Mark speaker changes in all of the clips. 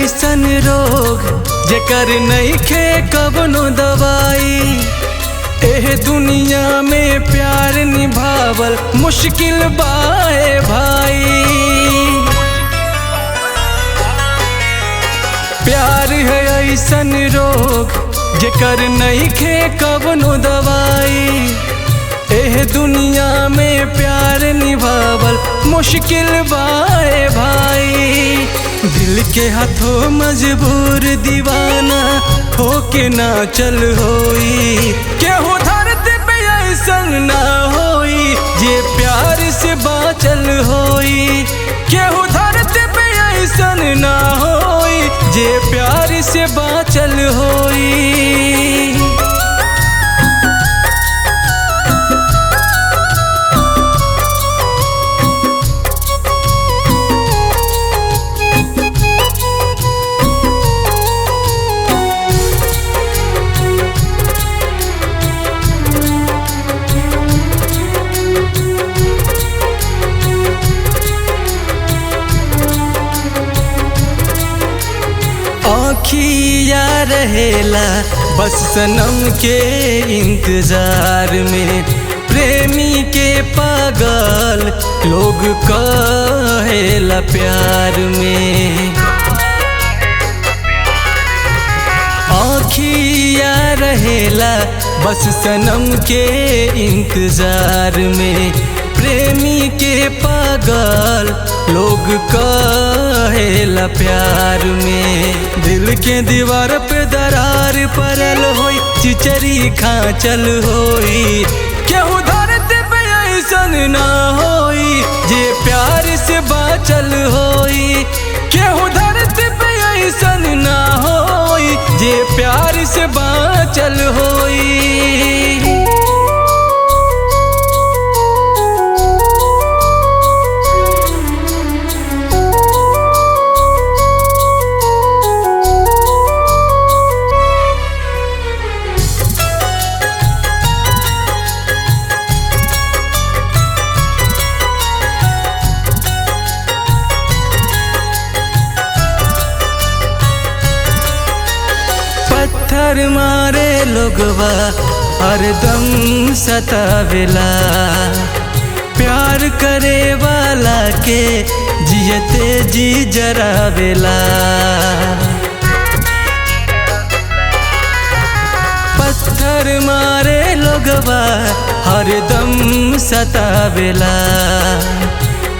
Speaker 1: ऐसन रोग जेकर नइखे कवनो दवाई। एह दुनिया में प्यार निभावल मुश्किल बाए भाई। प्यार है ऐसन रोग जेकर नइखे कवनो दवाई। एह दुनिया में प्यार निभावल मुश्किल बाए भाई। दिल के हाथों मजबूर दीवाना होके ना चल होई। केहू धरती पे ऐसन ना होई जे प्यार से बाचल होई। केहू धरती पे ऐसन ना होई जे प्यार से बाचल होई। आँखिया रहेला बस सनम के इंतजार में। प्रेमी के पागल लोग कहेला प्यार में। आँखिया रहेला बस सनम के इंतजार में। प्रेमी के पागल लोग कहेला प्यार में। दिल के दीवार पे दरार पड़ल होई चिचरी खाचल होई। केहू धरती पे ऐसन ना होई जे प्यार से बाचल होई। केहू धरती पे ऐसन ना होई जे प्यार से बाचल होई। पत्थर मारे लोगवा हरदम सतावेला। प्यार करे वाला के जियते जी जरावेला। पत्थर मारे लोगवा हरदम सतावेला।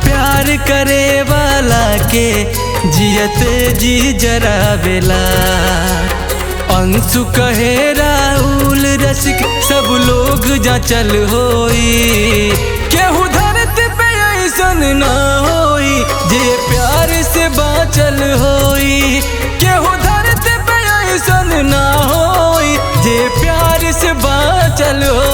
Speaker 1: प्यार करे वाला के जियते जी जरावेला। अंशु कहे राहुल रसिक सब लोग जाचल होई। केहू धरती पे ऐसन ना होई जे प्यार से बाचल होई। केहू धरती पे ऐसन ना होई जे प्यार से बाचल होई।